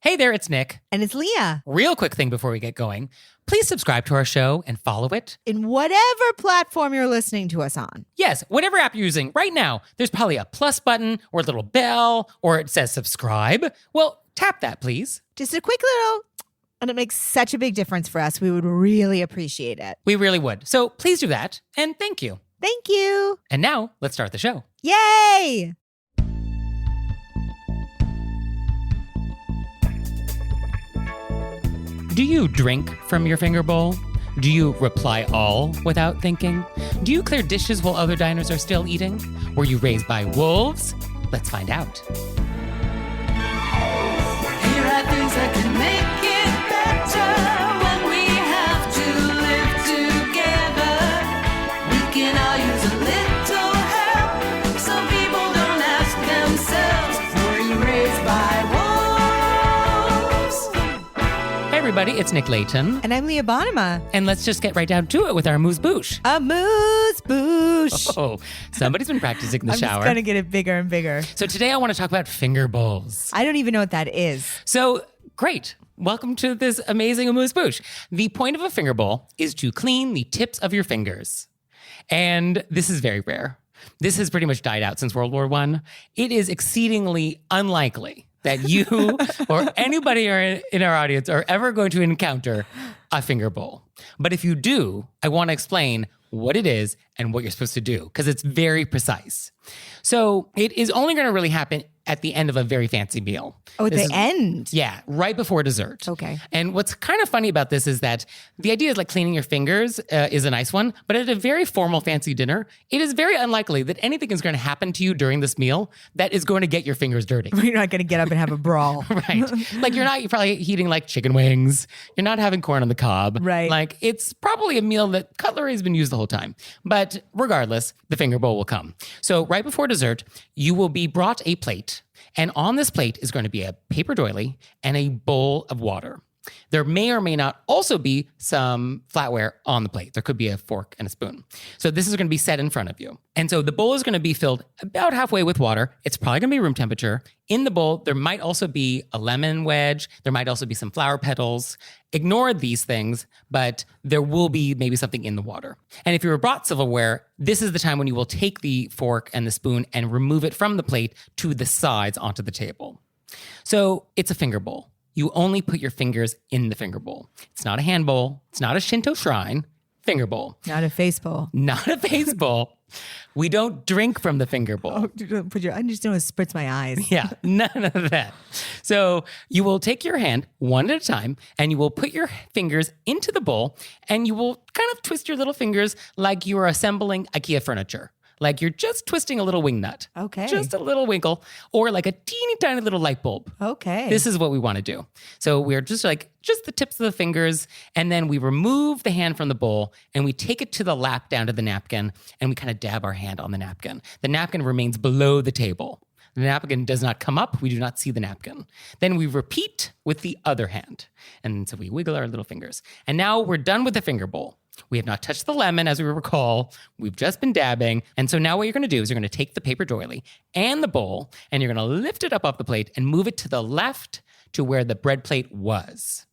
Hey there, it's Nick. And it's Leah. Real quick thing before we get going. Please subscribe to our show and follow it. In whatever platform you're listening to us on. Yes, whatever app you're using right now, there's probably a plus button or a little bell or it says subscribe. Well, tap that, please. Just a quick little, and it makes such a big difference for us. We would really appreciate it. We really would. So please do that, and thank you. Thank you. And now, let's start the show. Yay! Do you drink from your finger bowl? Do you reply all without thinking? Do you clear dishes while other diners are still eating? Were you raised by wolves? Let's find out. Here are things that can make it better when we have to live together. We can all use a little help. Some people don't ask themselves, were you raised by wolves? Hey everybody, it's Nick Layton. And I'm Leah Bonema. And let's just get right down to it with our AMUSE-BOUCHE. AMUSE-BOUCHE. Oh, somebody's been practicing in the I'm shower. just going to get it bigger and bigger. So today I want to talk about finger bowls. I don't even know what that is. So great. Welcome to this amazing AMUSE-BOUCHE. The point of a finger bowl is to clean the tips of your fingers. And this is very rare. This has pretty much died out since World War I. It is exceedingly unlikely that you or anybody in our audience are ever going to encounter a finger bowl. But if you do, I want to explain what it is and what you're supposed to do, because it's very precise. So it is only going to really happen at the end of a very fancy meal. Oh, at This the is- end? Yeah, right before dessert. Okay. And what's kind of funny about this is that the idea is like cleaning your fingers is a nice one, but at a very formal fancy dinner, it is very unlikely that anything is going to happen to you during this meal that is going to get your fingers dirty. You're not going to get up and have a brawl. Right. Like you're probably eating like chicken wings. You're not having corn on the cob. Right. Like it's probably a meal that cutlery has been used the whole time. But regardless, the finger bowl will come. So right before dessert, you will be brought a plate. And on this plate is going to be a paper doily and a bowl of water. There may or may not also be some flatware on the plate. There could be a fork and a spoon. So this is going to be set in front of you. And so the bowl is going to be filled about halfway with water. It's probably going to be room temperature. In the bowl, there might also be a lemon wedge. There might also be some flower petals. Ignore these things, but there will be maybe something in the water. And if you were brought silverware, this is the time when you will take the fork and the spoon and remove it from the plate to the sides onto the table. So it's a finger bowl. You only put your fingers in the finger bowl. It's not a hand bowl. It's not a Shinto shrine. Finger bowl. Not a face bowl. Not a face bowl. We don't drink from the finger bowl. Oh, I just know it spritz my eyes. Yeah, none of that. So you will take your hand one at a time and you will put your fingers into the bowl and you will kind of twist your little fingers like you are assembling IKEA furniture. Like you're just twisting a little wing nut. Okay. Just a little winkle or like a teeny tiny little light bulb. Okay. This is what we want to do. So we're just the tips of the fingers, and then we remove the hand from the bowl and we take it to the lap down to the napkin and we kind of dab our hand on the napkin. The napkin remains below the table. The napkin does not come up. We do not see the napkin. Then we repeat with the other hand. And so we wiggle our little fingers. And now we're done with the finger bowl. We have not touched the lemon, as we recall. We've just been dabbing. And so now what you're going to do is you're going to take the paper doily and the bowl, and you're going to lift it up off the plate and move it to the left to where the bread plate was.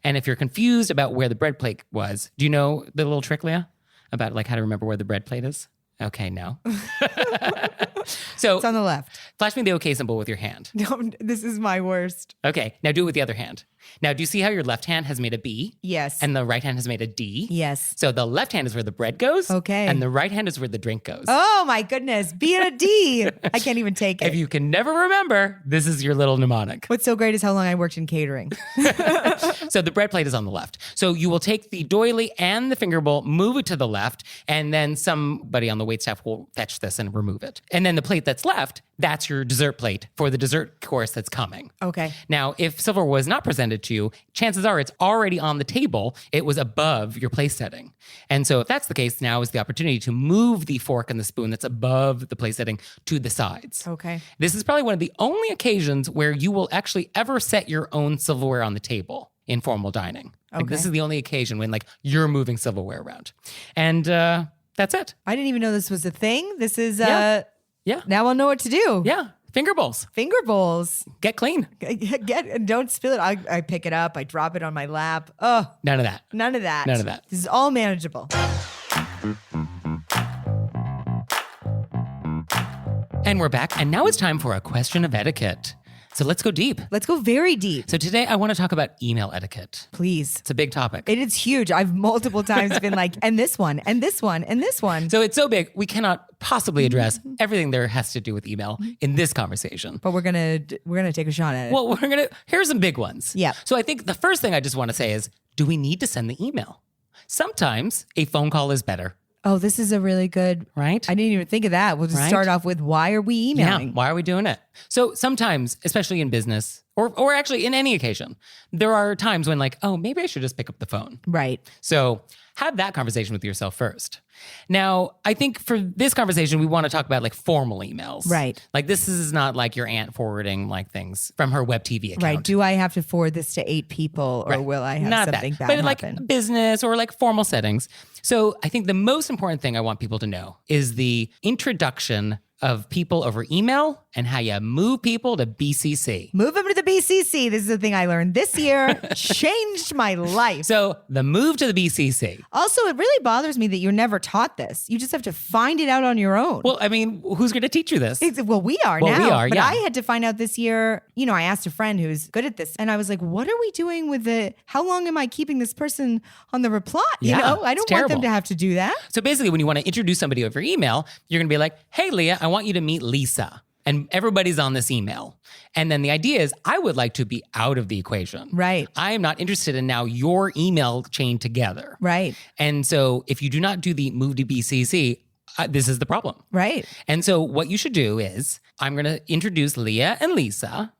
And if you're confused about where the bread plate was, do you know the little trick, Leah, about like how to remember where the bread plate is? Okay, no. So it's on the left. flash me the okay symbol with your hand. No, this is my worst. Okay, now do it with the other hand. Now, do you see how your left hand has made a B? Yes. And the right hand has made a D? Yes. So the left hand is where the bread goes. Okay. And the right hand is where the drink goes. Oh my goodness. B and a D. I can't even take it. If you can never remember, this is your little mnemonic. What's so great is how long I worked in catering. So the bread plate is on the left. So you will take the doily and the finger bowl, move it to the left, and then somebody on the waitstaff will fetch this and remove it. And then the plate that's left, that's your dessert plate for the dessert course that's coming. Okay. Now, if silver was not presented to you, chances are it's already on the table. It was above your place setting. And so if that's the case, now is the opportunity to move the fork and the spoon that's above the place setting to the sides. Okay. This is probably one of the only occasions where you will actually ever set your own silverware on the table in formal dining. Like, this Okay. is the only occasion when you're moving silverware around. And that's it. I didn't even know this was a thing. This is, Yeah. now I'll know what to do. Yeah. Finger bowls. Finger bowls. Get clean. Don't spill it. I pick it up. I drop it on my lap. Oh, None of that. none of that. None of that. This is all manageable. And we're back. And now it's time for a question of etiquette. So let's go deep. Let's go very deep. So today I want to talk about email etiquette. Please. It's a big topic. It is huge. I've multiple times been like, and this one, and this one, and this one. So it's so big, we cannot possibly address everything there has to do with email in this conversation. But we're gonna take a shot at it. Well, here's some big ones. Yeah. So I think the first thing I just want to say is, do we need to send the email? Sometimes a phone call is better, Oh, this is a really good, right? I didn't even think of that. We'll just Right? start off with, why are we emailing? Yeah, why are we doing it? So sometimes, especially in business or actually in any occasion, there are times when like, oh, maybe I should just pick up the phone. Right. So have that conversation with yourself first. Now, I think for this conversation, we want to talk about like formal emails. Right. Like this is not like your aunt forwarding like things from her web TV account. Right. Do I have to forward this to 8 people or Right. will I have Not something that, bad but like happen? business or like formal settings. So I think the most important thing I want people to know is the introduction of people over email and how you move people to BCC. Move them to the BCC. This is the thing I learned this year. Changed my life. So the move to the BCC. Also, it really bothers me that you're never taught this. You just have to find it out on your own. Well, I mean, who's going to teach you this? Well, we are Well, now. we are, but yeah. I had to find out this year. You know, I asked a friend who's good at this, and I was like, "What are we doing with the? How long am I keeping this person on the reply? Yeah, you know, I it's don't want them terrible. to have to do that." So basically, when you want to introduce somebody over email, you're going to be like, hey, Leah, I want you to meet Lisa. And everybody's on this email. And then the idea is, I would like to be out of the equation. Right. I am not interested in now your email chain together. Right. And so if you do not do the move to BCC, this is the problem. Right. And so what you should do is, I'm going to introduce Leah and Lisa.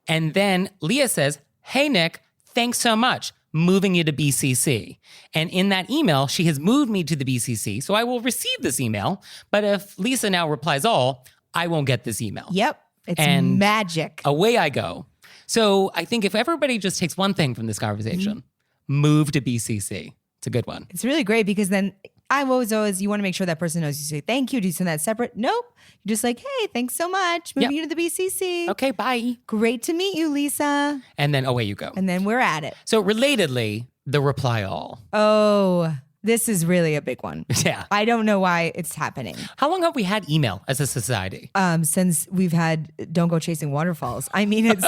And then Leah says, hey, Nick, thanks so much. Moving you to BCC. And in that email, she has moved me to the BCC. So I will receive this email. But if Lisa now replies all, I won't get this email. Yep. It's And magic. Away I go. So I think if everybody just takes one thing from this conversation, move to BCC. It's a good one. It's really great because then I'm always, you want to make sure that person knows you say thank you. Do you send that separate? Nope. You're just like, hey, thanks so much. Moving you to the BCC. Okay, bye. Great to meet you, Lisa. And then away you go. And then we're at it. So relatedly, the reply all. Oh, this is really a big one. Yeah. I don't know why it's happening. How long have we had email as a society? Since we've had Don't Go Chasing Waterfalls. I mean, it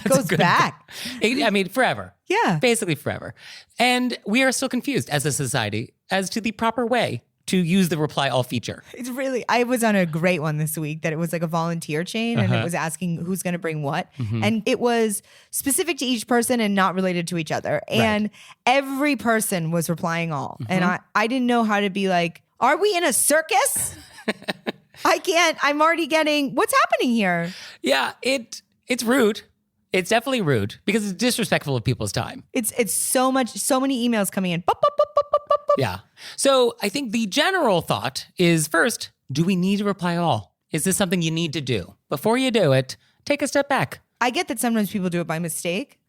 goes good back. I mean, forever. Yeah. Basically forever. And we are still confused as a society as to the proper way to use the reply all feature. It's really, I was on a great one this week that it was like a volunteer chain and it was asking who's going to bring what. And it was specific to each person and not related to each other. And every person was replying all. And I didn't know how to be like, are we in a circus? I'm already getting, what's happening here? Yeah, it's rude. It's definitely rude because it's disrespectful of people's time. It's so many emails coming in. Boop, boop, boop, boop, boop, boop, boop. Yeah. So I think the general thought is first, do we need to reply all? Is this something you need to do? Before you do it, take a step back. I get that sometimes people do it by mistake.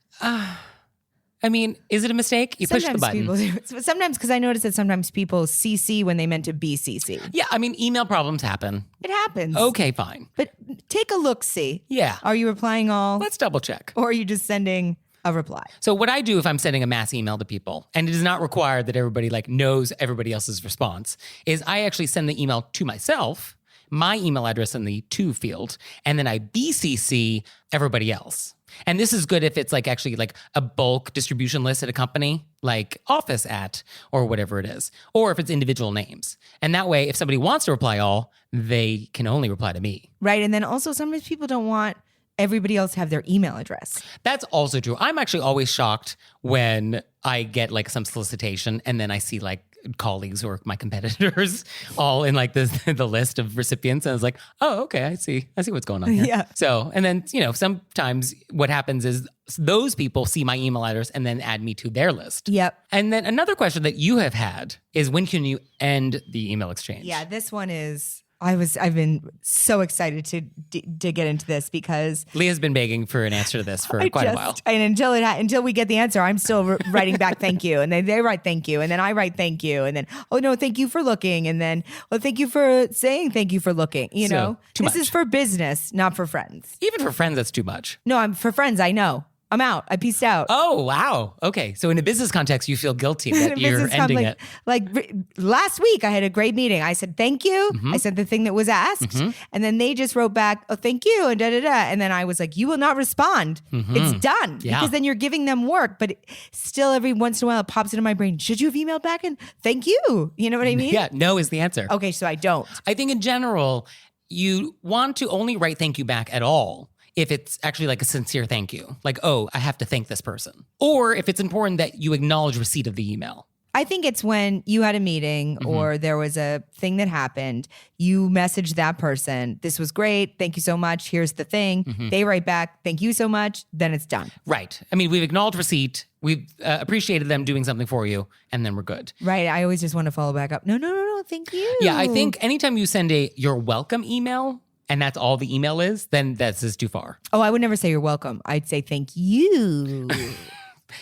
I mean, is it a mistake? You push the button. People do. Sometimes, because I notice that sometimes people CC when they meant to BCC. Yeah, I mean, email problems happen. It happens. Okay, fine. But take a look, see. Yeah. Are you replying all? Let's double check. Or are you just sending a reply? So what I do if I'm sending a mass email to people, and it is not required that everybody like knows everybody else's response, is I actually send the email to myself, my email address in the to field, and then I BCC everybody else. And this is good if it's like actually like a bulk distribution list at a company, like office at or whatever it is, or if it's individual names. And that way, if somebody wants to reply all, they can only reply to me. Right. And then also sometimes people don't want everybody else to have their email address. That's also true. I'm actually always shocked when I get like some solicitation and then I see like colleagues or my competitors all in like the list of recipients. And I was like, oh, okay, I see what's going on here. Yeah. So, and then, sometimes what happens is those people see my email address and then add me to their list. Yep. And then another question that you have had is when can you end the email exchange? Yeah, this one is I've been so excited to get into this because Leah's been begging for an answer to this for quite a while. And until we get the answer, I'm still writing back thank you, and then they write thank you, and then I write thank you, and then oh no, thank you for looking, and then thank you for saying thank you for looking. You know, this is for business, not for friends. Even for friends, that's too much. No, I'm for friends. I know. I'm out. I peaced out. Oh, wow. Okay. So in a business context, you feel guilty that you're ending it. Like last week, I had a great meeting. I said, thank you. I said the thing that was asked. And then they just wrote back, oh, thank you. And da-da-da. And then I was like, you will not respond. It's done. Yeah. Because then you're giving them work. But still every once in a while, it pops into my brain. Should you have emailed back and thank you? You know what I mean? Yeah. No is the answer. Okay. So I don't. I think in general, you want to only write thank you back at all if it's actually like a sincere thank you. Like, oh, I have to thank this person. Or if it's important that you acknowledge receipt of the email. I think it's when you had a meeting or there was a thing that happened, you message that person, this was great, thank you so much, here's the thing. They write back, thank you so much, then it's done. Right. I mean, we've acknowledged receipt, we've appreciated them doing something for you, and then we're good. Right. I always just want to follow back up. No, thank you. Yeah, I think anytime you send a you're welcome email, and that's all the email is, then that's just too far. Oh, I would never say you're welcome. I'd say thank you.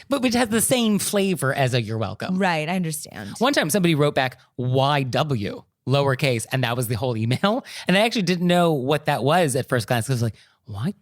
But which has the same flavor as a you're welcome. Right, I understand. One time somebody wrote back YW, lowercase, and that was the whole email. And I actually didn't know what that was at first glance. I was like, what?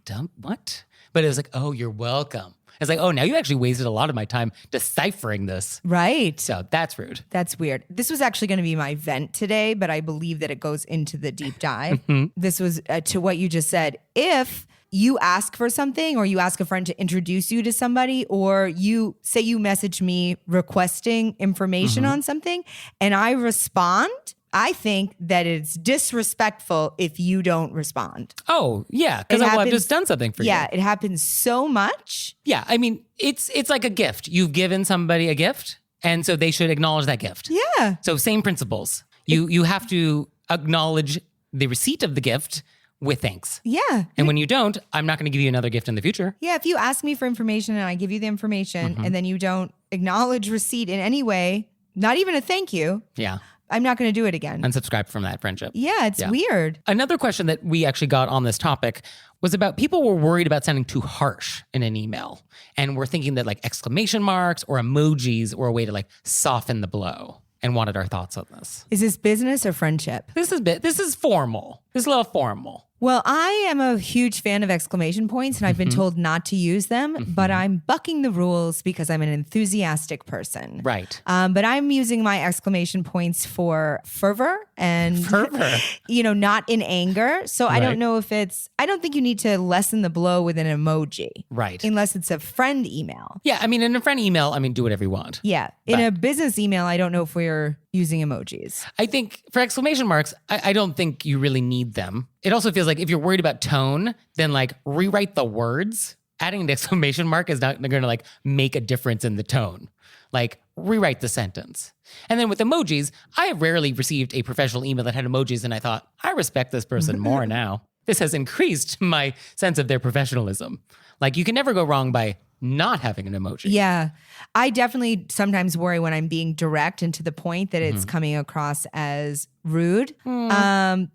But it was like, oh, you're welcome. It's like, oh, now you actually wasted a lot of my time deciphering this. Right. So that's rude. That's weird. This was actually going to be my vent today, but I believe that it goes into the deep dive. This was to what you just said. If you ask for something or you ask a friend to introduce you to somebody, or you say you message me requesting information on something and I respond, I think that it's disrespectful if you don't respond. Oh, yeah, because I've just done something for you. Yeah, it happens so much. Yeah, I mean, it's like a gift. You've given somebody a gift, and so they should acknowledge that gift. Yeah. So same principles. You have to acknowledge the receipt of the gift with thanks. Yeah. And when you don't, I'm not going to give you another gift in the future. Yeah, if you ask me for information and I give you the information and then you don't acknowledge receipt in any way, not even a thank you. Yeah. I'm not going to do it again. Unsubscribe from that friendship. Yeah, it's weird. Another question that we actually got on this topic was about people were worried about sounding too harsh in an email. And we're thinking that like exclamation marks or emojis were a way to like soften the blow, and wanted our thoughts on this. Is this business or friendship? This is formal. This is a little formal. Well, I am a huge fan of exclamation points and I've been told not to use them, but I'm bucking the rules because I'm an enthusiastic person. Right. But I'm using my exclamation points for fervor and, not in anger. So I don't know if I don't think you need to lessen the blow with an emoji. Right. Unless it's a friend email. Yeah. I mean, in a friend email, do whatever you want. Yeah. In a business email, I don't know if we're using emojis. I think for exclamation marks, I don't think you really need them. It also feels like if you're worried about tone, then like rewrite the words. Adding an exclamation mark is not going to like make a difference in the tone. Like rewrite the sentence. And then with emojis, I have rarely received a professional email that had emojis and I thought, I respect this person more now. This has increased my sense of their professionalism. Like you can never go wrong by not having an emoji. Yeah. I definitely sometimes worry when I'm being direct and to the point that it's coming across as rude.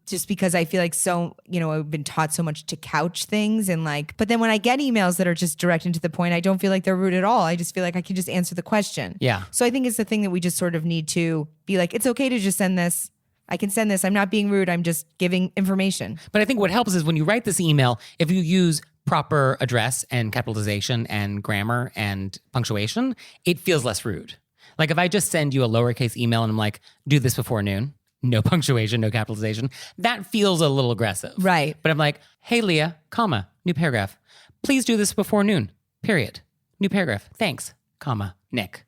Just because I feel like I've been taught so much to couch things and but then when I get emails that are just direct and to the point, I don't feel like they're rude at all. I just feel like I can just answer the question. Yeah. So I think it's the thing that we just sort of need to be like, it's okay to just send this. I can send this. I'm not being rude. I'm just giving information. But I think what helps is when you write this email, if you use proper address and capitalization and grammar and punctuation, it feels less rude. Like if I just send you a lowercase email and I'm like, do this before noon, no punctuation, no capitalization, that feels a little aggressive. Right. But I'm like, hey, Leah, comma, new paragraph. Please do this before noon, period. New paragraph. Thanks, comma, Nick.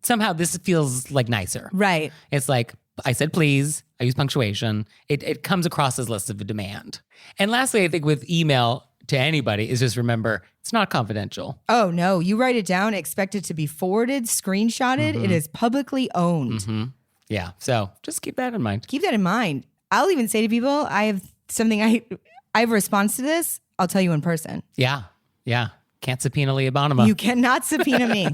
Somehow this feels like nicer. Right. It's like, I said please, I use punctuation. It comes across as less of a demand. And lastly, I think with email to anybody is just remember, it's not confidential. Oh no, you write it down, expect it to be forwarded, screenshotted. It is publicly owned. Yeah, so just keep that in mind. Keep that in mind. I'll even say to people, I have a response to this. I'll tell you in person. Yeah. Can't subpoena Leah Bonema. You cannot subpoena me.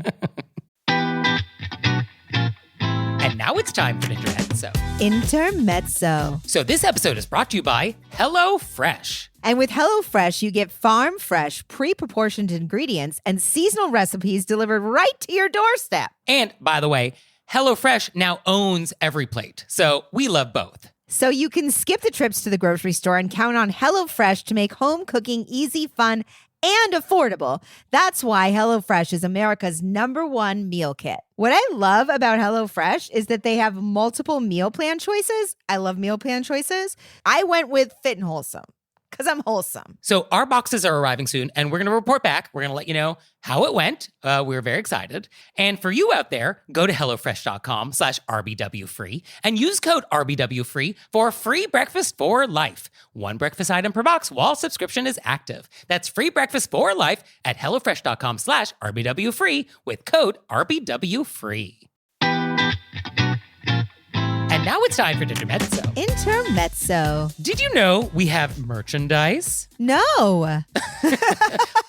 And now it's time for Intermezzo. Intermezzo. So this episode is brought to you by HelloFresh. And with HelloFresh, you get farm fresh, pre-proportioned ingredients and seasonal recipes delivered right to your doorstep. And by the way, HelloFresh now owns every plate. So we love both. So you can skip the trips to the grocery store and count on HelloFresh to make home cooking easy, fun, and affordable. That's why HelloFresh is America's #1 meal kit. What I love about HelloFresh is that they have multiple meal plan choices. I love meal plan choices. I went with Fit and Wholesome because I'm wholesome. So our boxes are arriving soon, and we're going to report back. We're going to let you know how it went. We're very excited. And for you out there, go to HelloFresh.com/RBWFree and use code RBWFree for free breakfast for life. One breakfast item per box while subscription is active. That's free breakfast for life at HelloFresh.com/RBWFree with code RBWFree. And now it's time for Intermezzo. Intermezzo. Did you know we have merchandise? No.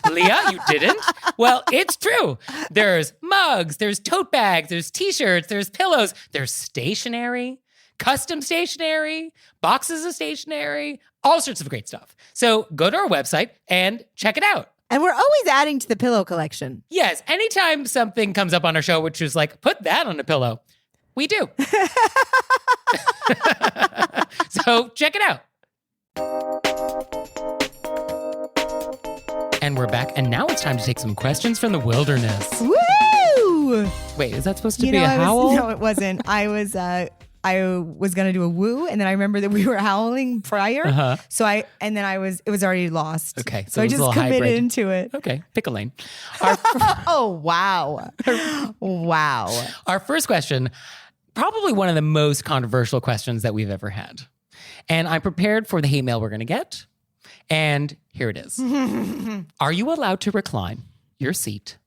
Leah, you didn't? Well, it's true. There's mugs, there's tote bags, there's t-shirts, there's pillows, there's stationery, custom stationery, boxes of stationery, all sorts of great stuff. So go to our website and check it out. And we're always adding to the pillow collection. Yes, anytime something comes up on our show, which is like, put that on a pillow, we do. So check it out. And we're back, and now it's time to take some questions from the wilderness. Woo! Wait, is that supposed to be a howl? No, it wasn't. I was gonna do a woo, and then I remember that we were howling prior. Uh-huh. So it was already lost. Okay, So I it was a just little committed hybrid. into it. Okay, pick a lane. Oh wow. Wow. Our first question, probably one of the most controversial questions that we've ever had. And I'm prepared for the hate mail we're going to get. And here it is. Are you allowed to recline your seat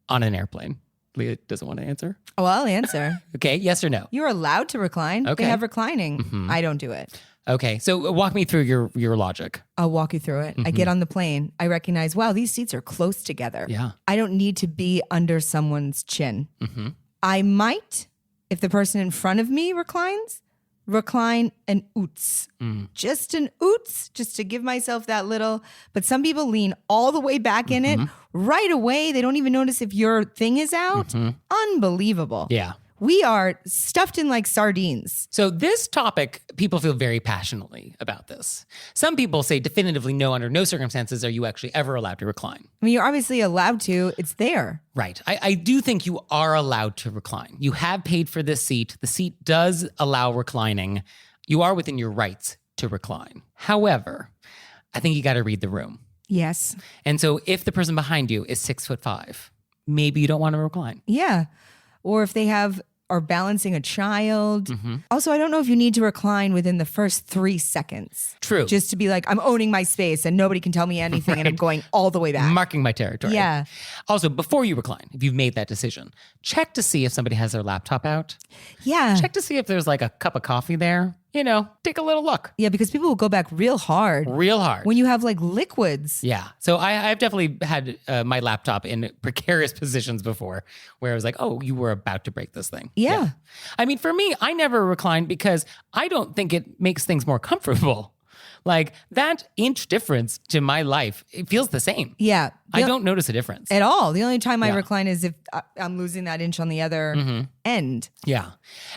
on an airplane? Leah doesn't want to answer. Well, I'll answer. Okay, yes or no? You're allowed to recline. Okay. They have reclining. Mhm. I don't do it. Okay, so walk me through your logic. I'll walk you through it. I get on the plane. I recognize, wow, these seats are close together. Yeah. I don't need to be under someone's chin. Mm-hmm. I might, if the person in front of me reclines, recline an oots. Just an oots, just to give myself that little. But some people lean all the way back in it right away. They don't even notice if your thing is out. Unbelievable. Yeah. We are stuffed in like sardines. So this topic, people feel very passionately about this. Some people say definitively no, under no circumstances are you actually ever allowed to recline. I mean, you're obviously allowed to. It's there. Right. I do think you are allowed to recline. You have paid for this seat. The seat does allow reclining. You are within your rights to recline. However, I think you got to read the room. Yes. And so if the person behind you is 6'5", maybe you don't want to recline. Yeah. Or if they are balancing a child. Also, I don't know if you need to recline within the first 3 seconds. True. Just to be like, I'm owning my space and nobody can tell me anything and I'm going all the way back. Marking my territory. Yeah. Also, before you recline, if you've made that decision, check to see if somebody has their laptop out. Yeah. Check to see if there's like a cup of coffee there. You know, take a little look. Yeah, because people will go back real hard Real hard. when you have like liquids. Yeah. So I've definitely had my laptop in precarious positions before where I was like, oh, you were about to break this thing. Yeah. I mean, for me, I never recline because I don't think it makes things more comfortable. Like that inch difference to my life, it feels the same. Yeah. I don't notice a difference. At all. The only time I Yeah. recline is if I'm losing that inch on the other end. Yeah.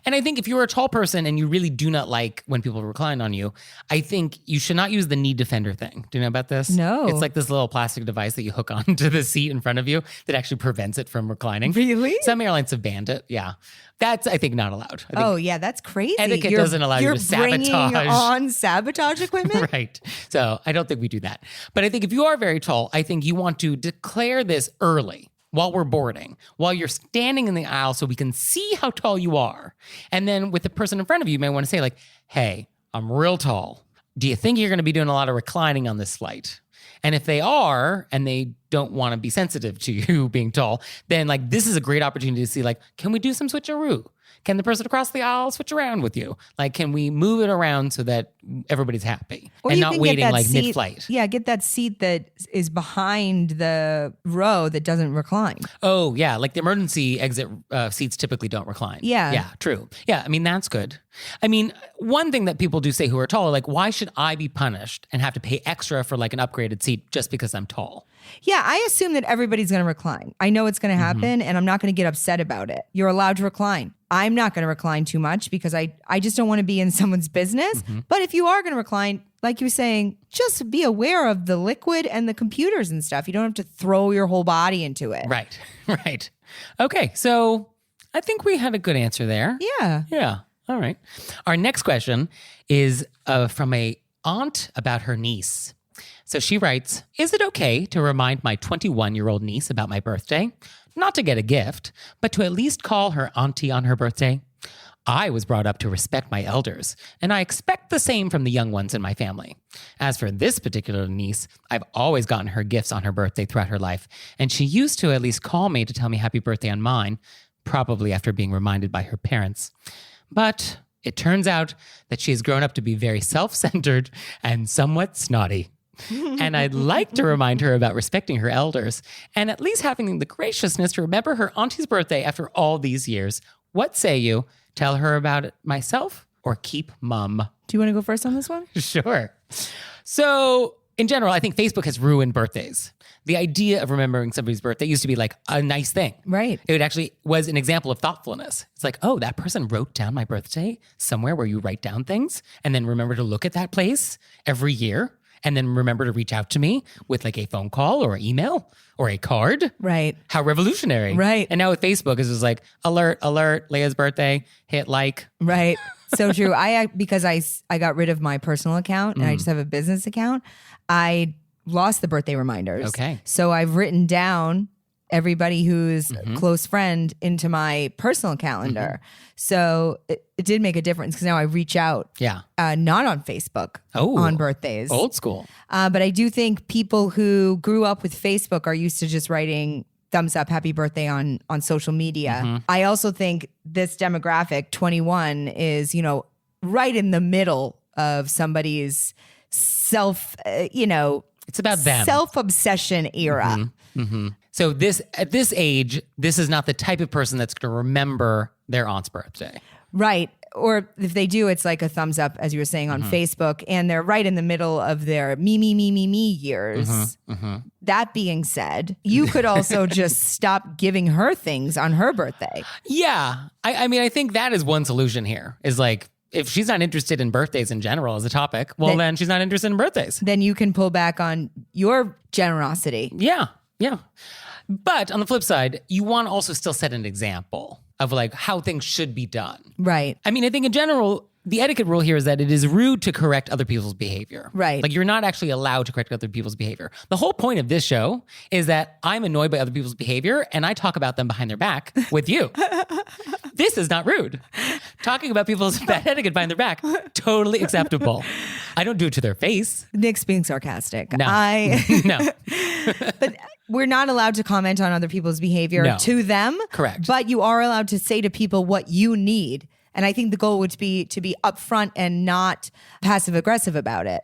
And I think if you're a tall person and you really do not like when people recline on you, I think you should not use the knee defender thing. Do you know about this? No. It's like this little plastic device that you hook onto the seat in front of you that actually prevents it from reclining. Really? Some airlines have banned it. Yeah. That's, I think, not allowed. I think, Oh, yeah, that's crazy. Etiquette doesn't allow you to sabotage. You're bringing on sabotage equipment? Right. So I don't think we do that. But I think if you are very tall, I think you want to declare this early while we're boarding, while you're standing in the aisle so we can see how tall you are. And then with the person in front of you, you may want to say like, hey, I'm real tall. Do you think you're going to be doing a lot of reclining on this flight? And if they are, and they don't want to be sensitive to you being tall, then like this is a great opportunity to see like, can we do some switcheroo? Can the person across the aisle switch around with you? Like, can we move it around so that everybody's happy Or and you not can get waiting that like seat- mid-flight? Yeah, get that seat that is behind the row that doesn't recline. Oh, yeah. Like the emergency exit seats typically don't recline. Yeah. Yeah, true. Yeah, I mean, that's good. I mean, one thing that people do say who are tall, like, why should I be punished and have to pay extra for like an upgraded seat just because I'm tall? Yeah, I assume that everybody's going to recline. I know it's going to happen, and I'm not going to get upset about it. You're allowed to recline. I'm not going to recline too much because I just don't want to be in someone's business. But if you are going to recline, like you were saying, just be aware of the liquid and the computers and stuff. You don't have to throw your whole body into it. Right, right. Okay, so I think we had a good answer there. Yeah. Yeah. All right. Our next question is from a aunt about her niece. So she writes, is it okay to remind my 21-year-old niece about my birthday? Not to get a gift, but to at least call her auntie on her birthday? I was brought up to respect my elders, and I expect the same from the young ones in my family. As for this particular niece, I've always gotten her gifts on her birthday throughout her life, and she used to at least call me to tell me happy birthday on mine, probably after being reminded by her parents. But it turns out that she has grown up to be very self-centered and somewhat snotty. And I'd like to remind her about respecting her elders and at least having the graciousness to remember her auntie's birthday after all these years. What say you? Tell her about it myself or keep mum? Do you want to go first on this one? Sure. So in general, I think Facebook has ruined birthdays. The idea of remembering somebody's birthday used to be like a nice thing. Right. It actually was an example of thoughtfulness. It's like, oh, that person wrote down my birthday somewhere where you write down things and then remember to look at that place every year and then remember to reach out to me with like a phone call or email or a card. Right. How revolutionary. Right. And now with Facebook, it's just like, alert, Leia's birthday, hit like. Right. So true. Because I got rid of my personal account and I just have a business account, I lost the birthday reminders. Okay. So I've written down everybody who's a close friend into my personal calendar. So it did make a difference because now I reach out. Yeah. Not on Facebook Oh. on birthdays. Old school. But I do think people who grew up with Facebook are used to just writing thumbs up, happy birthday on social media. I also think this demographic, 21, is, right in the middle of somebody's It's about them. self-obsession era. So at this age, this is not the type of person that's going to remember their aunt's birthday. Right. Or if they do, it's like a thumbs up, as you were saying, on Facebook, and they're right in the middle of their me years. That being said, you could also just stop giving her things on her birthday. Yeah. I mean, I think that is one solution here is like, if she's not interested in birthdays in general as a topic, well, then she's not interested in birthdays. Then you can pull back on your generosity. Yeah. Yeah. But on the flip side, you want to also still set an example of like how things should be done. Right. I mean, I think in general, the etiquette rule here is that it is rude to correct other people's behavior. Right. Like you're not actually allowed to correct other people's behavior. The whole point of this show is that I'm annoyed by other people's behavior and I talk about them behind their back with you. This is not rude. Talking about people's bad etiquette behind their back, totally acceptable. I don't do it to their face. Nick's being sarcastic. No. No. But we're not allowed to comment on other people's behavior No. to them. Correct. But you are allowed to say to people what you need. And I think the goal would be to be upfront and not passive aggressive about it.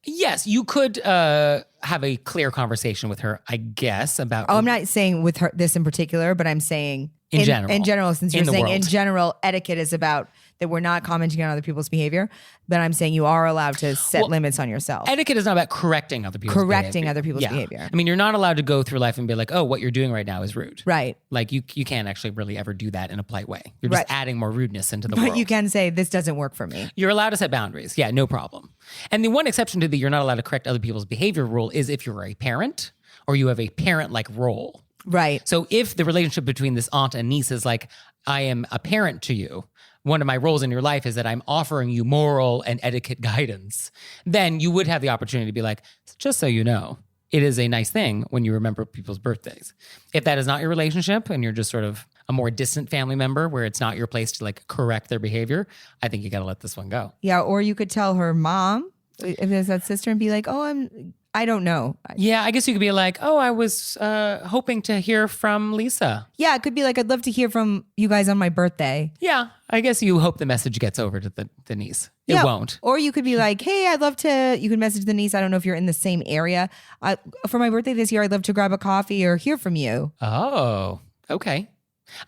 Yes, you could have a clear conversation with her, I guess, about. Oh, I'm not saying with her this in particular, but I'm saying In general. In general, since In you're the saying world. in general, etiquette is about that we're not commenting on other people's behavior. But I'm saying you are allowed to set limits on yourself. Etiquette is not about correcting other people's behavior. Other people's behavior. I mean, you're not allowed to go through life and be like, oh, what you're doing right now is rude. Right. Like you can't actually really ever do that in a polite way. You're just Right. adding more rudeness into the But world. you can say this doesn't work for me. You're allowed to set boundaries. Yeah, no problem. And the one exception to the you're not allowed to correct other people's behavior rule is if you're a parent or you have a parent-like role. Right. So if the relationship between this aunt and niece is like, I am a parent to you, one of my roles in your life is that I'm offering you moral and etiquette guidance, then you would have the opportunity to be like, just so you know, it is a nice thing when you remember people's birthdays. If that is not your relationship and you're just sort of a more distant family member where it's not your place to like correct their behavior, I think you got to let this one go. Yeah. Or you could tell her mom If there's that sister and be like, oh, I don't know. Yeah, I guess you could be like, oh, I was hoping to hear from Lisa. Yeah, it could be like, I'd love to hear from you guys on my birthday. Yeah, I guess you hope the message gets over to the niece. It won't. Or you could be like, hey, I'd love to, you can message the niece. I don't know if you're in the same area. For my birthday this year, I'd love to grab a coffee or hear from you. Oh, okay.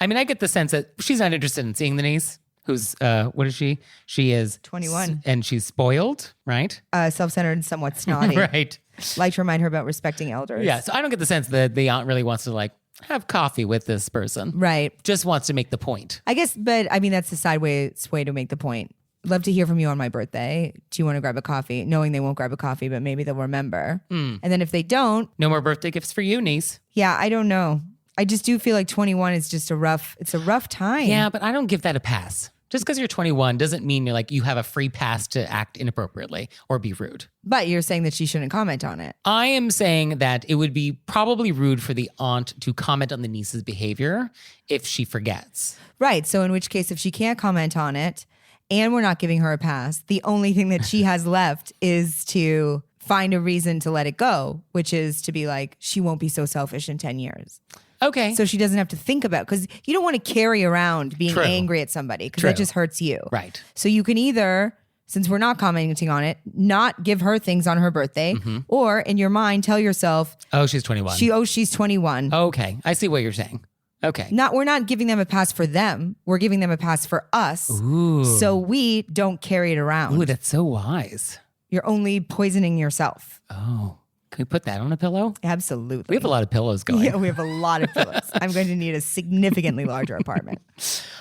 I mean, I get the sense that she's not interested in seeing the niece. Who's, what is she? She is 21. And she's spoiled, right? Self-centered and somewhat snotty. Right. Like to remind her about respecting elders. Yeah, so I don't get the sense that the aunt really wants to like have coffee with this person. Right. Just wants to make the point. I guess, but I mean, that's the sideways way to make the point. Love to hear from you on my birthday. Do you want to grab a coffee? Knowing they won't grab a coffee, but maybe they'll remember. And then if they don't. No more birthday gifts for you, niece. Yeah, I don't know. I just do feel like 21 is just it's a rough time. Yeah, but I don't give that a pass. Just because you're 21 doesn't mean you have a free pass to act inappropriately or be rude. But you're saying that she shouldn't comment on it. I am saying that it would be probably rude for the aunt to comment on the niece's behavior if she forgets. Right. So in which case, if she can't comment on it and we're not giving her a pass, the only thing that she has left is to find a reason to let it go, which is to be like, she won't be so selfish in 10 years. Okay. So she doesn't have to think about, because you don't want to carry around being True. angry at somebody because True. that just hurts you. Right. So you can either, since we're not commenting on it, not give her things on her birthday, or in your mind tell yourself, Oh, she's 21. she's 21. Okay. I see what you're saying. Okay. We're not giving them a pass for them. We're giving them a pass for us. Ooh. So we don't carry it around. Ooh, that's so wise. You're only poisoning yourself. Oh. Can we put that on a pillow? Absolutely. We have a lot of pillows going. Yeah, we have a lot of pillows. I'm going to need a significantly larger apartment.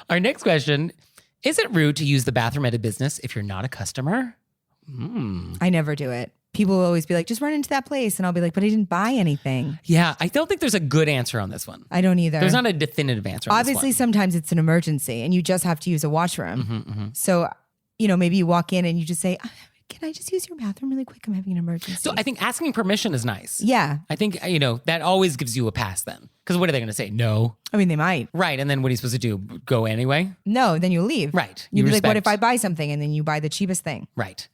Our next question, is it rude to use the bathroom at a business if you're not a customer? I never do it. People will always be like, just run into that place. And I'll be like, but I didn't buy anything. Yeah, I don't think there's a good answer on this one. I don't either. There's not a definitive answer on Obviously, this sometimes it's an emergency and you just have to use a washroom. So, maybe you walk in and you just say, can I just use your bathroom really quick? I'm having an emergency. So I think asking permission is nice. Yeah. I think, that always gives you a pass then. Because what are they going to say? No. I mean, they might. Right. And then what are you supposed to do? Go anyway? No, then you leave. Right. You'd You be like, what respect- if I buy something? And then you buy the cheapest thing. Right.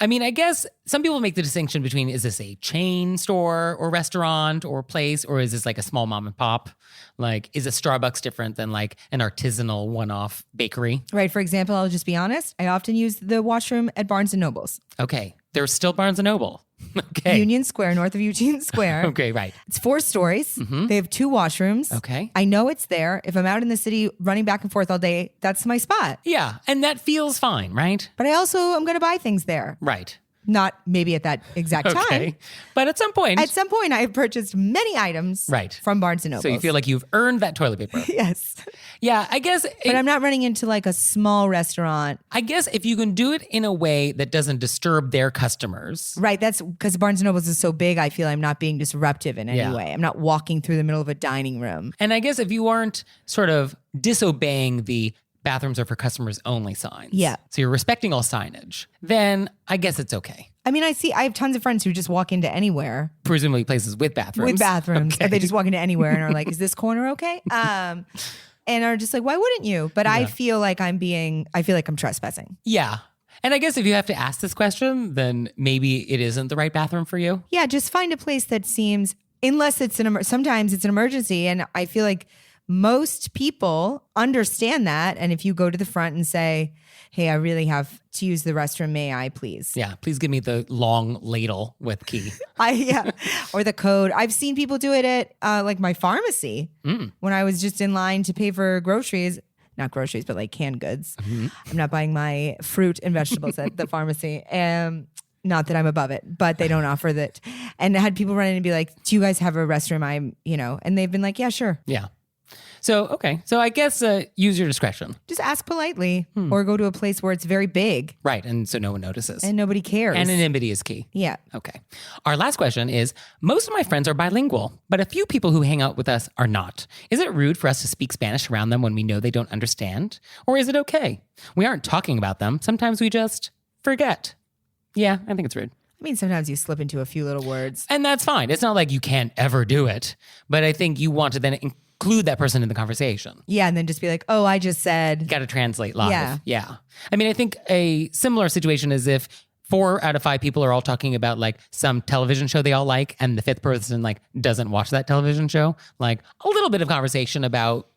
I mean, I guess some people make the distinction between, is this a chain store or restaurant or place, or is this like a small mom and pop? Like, is a Starbucks different than like an artisanal one-off bakery? Right. For example, I'll just be honest. I often use the washroom at Barnes & Noble's. Okay. There's still Barnes & Noble. Okay. Union Square, north of Eugene Square. Okay, right. It's 4 stories. They have 2 washrooms. Okay. I know it's there. If I'm out in the city running back and forth all day, that's my spot. Yeah. And that feels fine, right? But I also am going to buy things there. Right. Not maybe at that exact time. Okay. But at some point. At some point, I have purchased many items Right. from Barnes & Noble. So you feel like you've earned that toilet paper. Yes. Yeah, I guess. But I'm not running into like a small restaurant. I guess if you can do it in a way that doesn't disturb their customers. Right. That's because Barnes & Noble's is so big, I feel I'm not being disruptive in any Yeah. way. I'm not walking through the middle of a dining room. And I guess if you aren't sort of disobeying the bathrooms are for customers only signs. Yeah. So you're respecting all signage, then I guess it's okay. I mean, I have tons of friends who just walk into anywhere Presumably places with bathrooms. with bathrooms. Okay. Or they just walk into anywhere and are like, is this corner okay? And are just like, why wouldn't you? But I feel like I'm trespassing. Yeah. And I guess if you have to ask this question, then maybe it isn't the right bathroom for you. Yeah, just find a place that seems, unless it's sometimes it's an emergency. And I feel like most people understand that. And if you go to the front and say, hey, I really have to use the restroom, may I please? Yeah. Please give me the long ladle with key. Or the code. I've seen people do it at like my pharmacy when I was just in line to pay for groceries. Not groceries, but like canned goods. I'm not buying my fruit and vegetables at the pharmacy. Not that I'm above it, but they don't offer that. And I had people run in and be like, do you guys have a restroom? And they've been like, yeah, sure. Yeah. So, okay. So I guess use your discretion. Just ask politely or go to a place where it's very big Right. And so no one notices. and nobody cares. Anonymity is key. Yeah. Okay. Our last question is, most of my friends are bilingual, but a few people who hang out with us are not. Is it rude for us to speak Spanish around them when we know they don't understand? Or is it okay? We aren't talking about them. Sometimes we just forget. Yeah, I think it's rude. I mean, sometimes you slip into a few little words. And that's fine. It's not like you can't ever do it, but I think you want to then include that person in the conversation. Yeah. And then just be like, oh, I just said. Got to translate live. Yeah. Yeah. I mean, I think a similar situation is if 4 out of 5 people are all talking about like some television show they all like, and the 5th person like doesn't watch that television show. Like a little bit of conversation about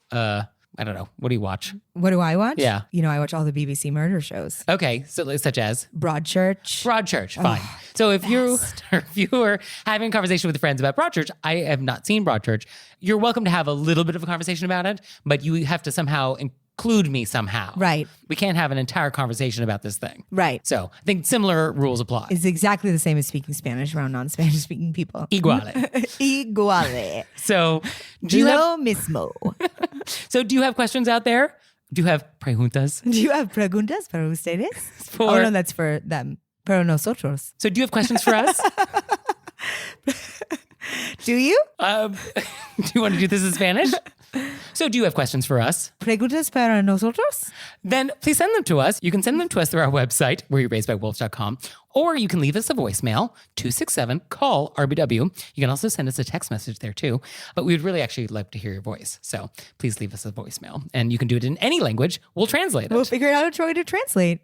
I don't know. What do you watch? What do I watch? Yeah. You know, I watch all the BBC murder shows. Okay, so such as Broadchurch. Fine. So if you are having a conversation with friends about Broadchurch, I have not seen Broadchurch. You're welcome to have a little bit of a conversation about it, but you have to somehow include me somehow. Right. We can't have an entire conversation about this thing. Right. So I think similar rules apply. It's exactly the same as speaking Spanish around non-Spanish speaking people. Iguale. Iguale. So do you Lo mismo. do you have questions out there? Do you have preguntas? Do you have preguntas para ustedes? For- Oh, no, that's for them. Para nosotros. So do you have questions for us? Do you? Do you want to do this in Spanish? So do you have questions for us? Preguntas para nosotros? Then please send them to us. You can send them to us through our website, wereyouRaisedbywolves.com, or you can leave us a voicemail, 267-CALL-RBW. You can also send us a text message there too, but we would really actually love to hear your voice. So please leave us a voicemail, and you can do it in any language. We'll translate it. We'll figure out how to translate.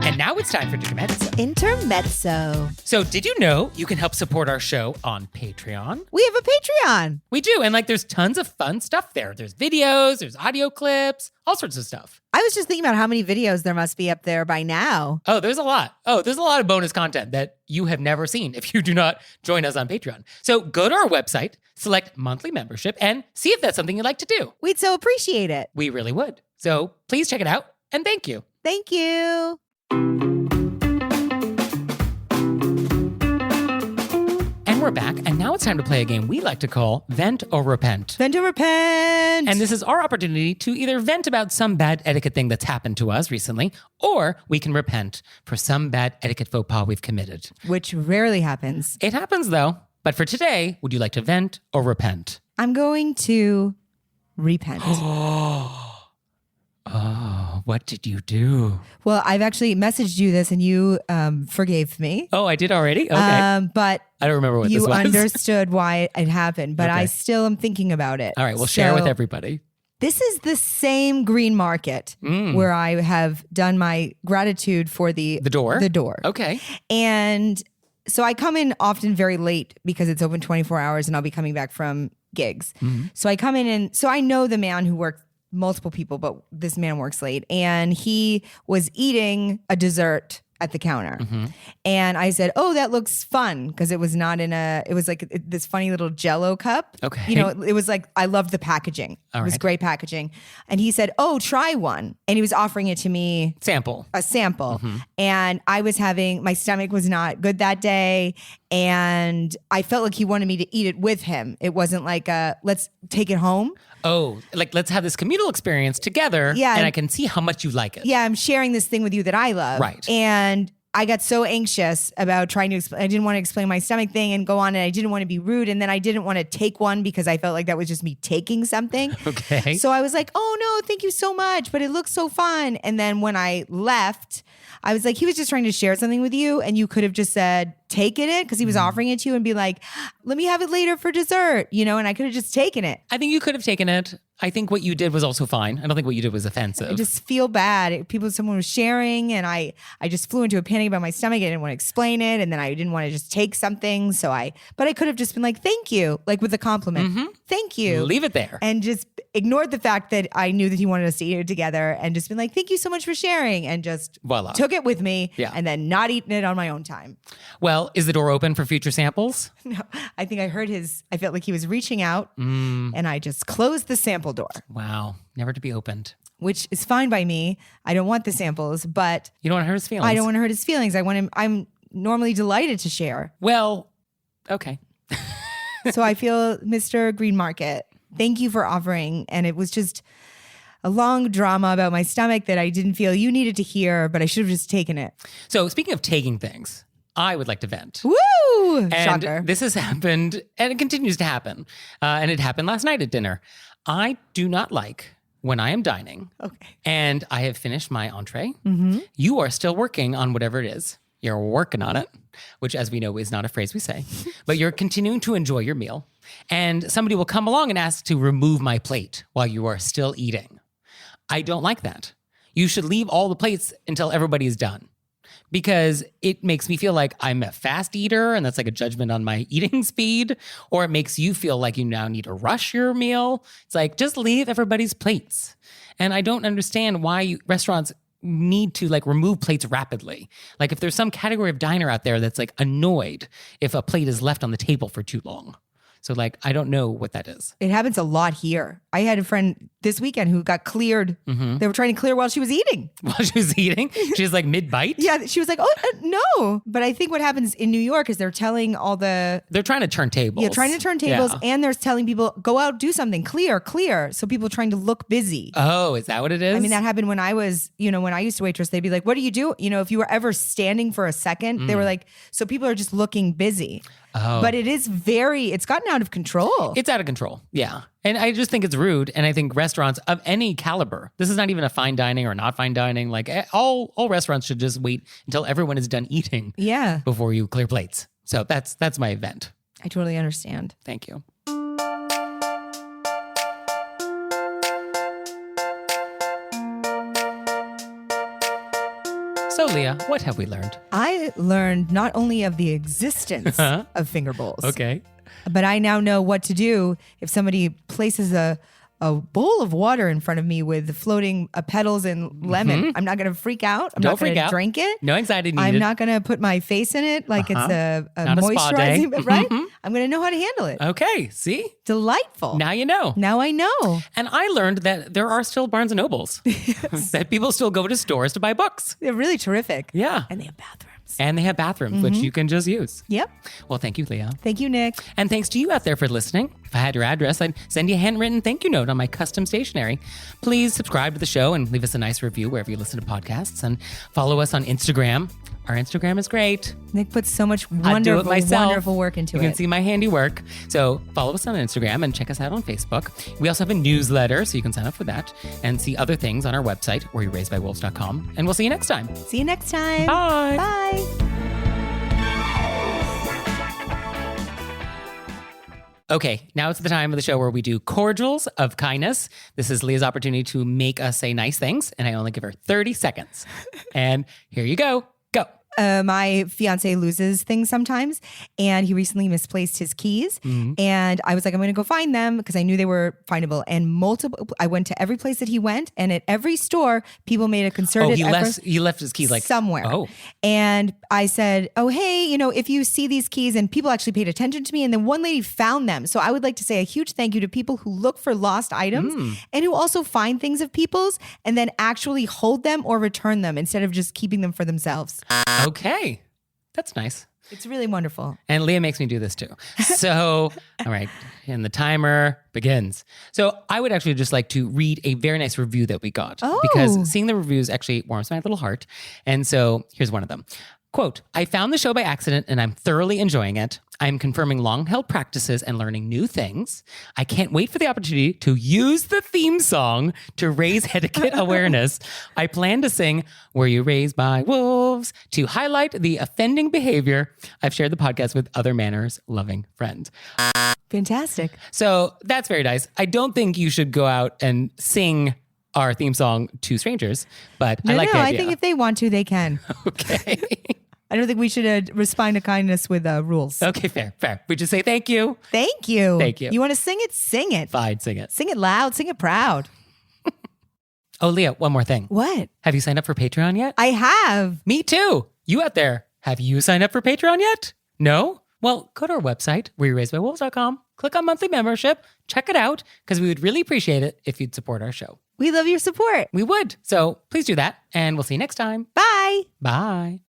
And now it's time for Intermezzo. Intermezzo. So did you know you can help support our show on Patreon? We have a Patreon. We do, and like there's tons of fun stuff there. There's videos, there's audio clips, all sorts of stuff. I was just thinking about how many videos there must be up there by now. Oh, there's a lot. There's a lot of bonus content that you have never seen if you do not join us on Patreon. So go to our website, select monthly membership, and see if that's something you'd like to do. We'd so appreciate it. We really would. So please check it out, and thank you. Thank you. And we're back, and now it's time to play a game we like to call Vent or Repent. Vent or repent. And this is our opportunity to either vent about some bad etiquette thing that's happened to us recently, or we can repent for some bad etiquette faux pas we've committed. Which rarely happens. It happens though. But for today, would you like to vent or repent? I'm going to repent. Oh, what did you do? Well, I've actually messaged you this and you forgave me. Oh, I did already? Okay. But I don't remember what this you was. understood why it happened, but I Okay. still am thinking about it. All right, we'll share with So, everybody. This is the same green market where I have done my gratitude for the door? The door. Okay. And so I come in often very late because it's open 24 hours and I'll be coming back from gigs. So I come in and so I know the man who works multiple people, but this man works late and he was eating a dessert at the counter. And I said, oh, that looks fun. Because it was not in it was like this funny little Jell-O cup. Okay. You know, it was like, I loved the packaging. All it was right. great packaging. And he said, oh, try one. And he was offering it to me Sample. a sample. And I was my stomach was not good that day. And I felt like he wanted me to eat it with him. It wasn't like, let's take it home. Oh, like let's have this communal experience together. Yeah, And and- I can see how much you like it. Yeah, I'm sharing this thing with you that I love. Right. And I got so anxious about trying to explain. I didn't want to explain my stomach thing and go on, and I didn't want to be rude. And then I didn't want to take one because I felt like that was just me taking something. Okay. So I was like, oh no, thank you so much. But it looks so fun. And then when I left, I was like, he was just trying to share something with you. And you could have just said, taken it because he was offering it to you and be like, let me have it later for dessert, you know, and I could have just taken it. I think you could have taken it. I think what you did was also fine. I don't think what you did was offensive. I just feel bad. Someone was sharing and I just flew into a panic about my stomach. I didn't want to explain it. And then I didn't want to just take something. But I could have just been like, thank you, like with a compliment. Thank you. Leave it there. And just ignored the fact that I knew that he wanted us to eat it together and just been like, thank you so much for sharing. And just Voila. took it with me Yeah. and then not eaten it on my own time. Well, is the door open for future samples? No, I think I felt like he was reaching out and I just closed the sample door, Wow. Never to be opened. which is fine by me. I don't want the samples, but You don't want to hurt his feelings. I don't want to hurt his feelings. I'm normally delighted to share. Well, okay. So I feel, Mr. Green Market, thank you for offering. And it was just a long drama about my stomach that I didn't feel you needed to hear, but I should have just taken it. So speaking of taking things, I would like to vent. Woo! And Shocker. this has happened and it continues to happen. And it happened last night at dinner. I do not like when I am dining Okay. and I have finished my entree. You are still working on whatever it is. You're working on it, which, as we know, is not a phrase we say, but you're continuing to enjoy your meal. And somebody will come along and ask to remove my plate while you are still eating. I don't like that. you should leave all the plates until everybody is done. Because it makes me feel like I'm a fast eater and that's like a judgment on my eating speed, or it makes you feel like you now need to rush your meal. It's like, just leave everybody's plates. And I don't understand why restaurants need to like remove plates rapidly. Like if there's some category of diner out there that's like annoyed if a plate is left on the table for too long. So like, I don't know what that is. It happens a lot here. I had a friend this weekend who got cleared. They were trying to clear while she was eating. While she was eating? She was like mid-bite? Yeah, she was like, oh, no. But I think what happens in New York is they're telling all the... They're trying to turn tables. Yeah, trying to turn tables. Yeah. And they're telling people, go out, do something, clear. So people are trying to look busy. Oh, is that what it is? I mean, that happened when I was, when I used to waitress, they'd be like, what do you do? If you were ever standing for a second, they were like, so people are just looking busy. Oh. But it's gotten out of control. It's out of control. Yeah. And I just think it's rude. And I think restaurants of any caliber, this is not even a fine dining or not fine dining. Like all restaurants should just wait until everyone is done eating. Yeah. Before you clear plates. So that's my event. I totally understand. Thank you. So, Leah, what have we learned? I learned not only of the existence of finger bowls, Okay. but I now know what to do if somebody places a bowl of water in front of me with floating petals and lemon. I'm not going to freak out. I'm Don't not going freak to out. drink it. No anxiety needed. I'm not going to put my face in it like it's a Not a spa day. moisturizing, right? I'm going to know how to handle it. Okay. See? Delightful. Now you know. Now I know. And I learned that there are still Barnes & Nobles. That people still go to stores to buy books. They're really terrific. Yeah. And they have bathrooms. And they have bathrooms, which you can just use. Yep. Well, thank you, Leah. Thank you, Nick. And thanks to you out there for listening. If I had your address, I'd send you a handwritten thank you note on my custom stationery. Please subscribe to the show and leave us a nice review wherever you listen to podcasts. And follow us on Instagram. Our Instagram is great. Nick puts so much I do it myself. wonderful work into You it. can see my handiwork. So follow us on Instagram and check us out on Facebook. We also have a newsletter, so you can sign up for that and see other things on our website, wereyouRaisedbywolves.com. And we'll see you next time. See you next time. Bye. Bye. Okay, now it's the time of the show where we do cordials of kindness. This is Leah's opportunity to make us say nice things, and I only give her 30 seconds. And here you go. Go. My fiance loses things sometimes, and he recently misplaced his keys. And I was like, I'm going to go find them because I knew they were findable. And I went to every place that he went, and at every store, people made a concerted effort. He left his keys like somewhere. Oh. And I said, oh, hey, if you see these keys, and people actually paid attention to me, and then one lady found them. So I would like to say a huge thank you to people who look for lost items and who also find things of people's and then actually hold them or return them instead of just keeping them for themselves. Okay. That's nice. It's really wonderful. And Leah makes me do this too. So, all right. And the timer begins. So I would actually just like to read a very nice review that we got. Oh. Because seeing the reviews actually warms my little heart. And so here's one of them. Quote, I found the show by accident and I'm thoroughly enjoying it. I'm confirming long-held practices and learning new things. I can't wait for the opportunity to use the theme song to raise etiquette awareness. I plan to sing Were You Raised by Wolves to highlight the offending behavior. I've shared the podcast with other manners-loving friends. Fantastic. So that's very nice. I don't think you should go out and sing our theme song to strangers, but I like the idea. I think if they want to, they can. Okay. I don't think we should respond to kindness with rules. Okay, fair. We just say thank you. Thank you. Thank you. You want to sing it? Sing it. Fine, sing it. Sing it loud. Sing it proud. Oh, Leah, one more thing. What? Have you signed up for Patreon yet? I have. Me too. You out there, have you signed up for Patreon yet? No? Well, go to our website, wereyouRaisedbywolves.com, click on monthly membership, check it out, because we would really appreciate it if you'd support our show. We love your support. We would. So please do that, and we'll see you next time. Bye. Bye.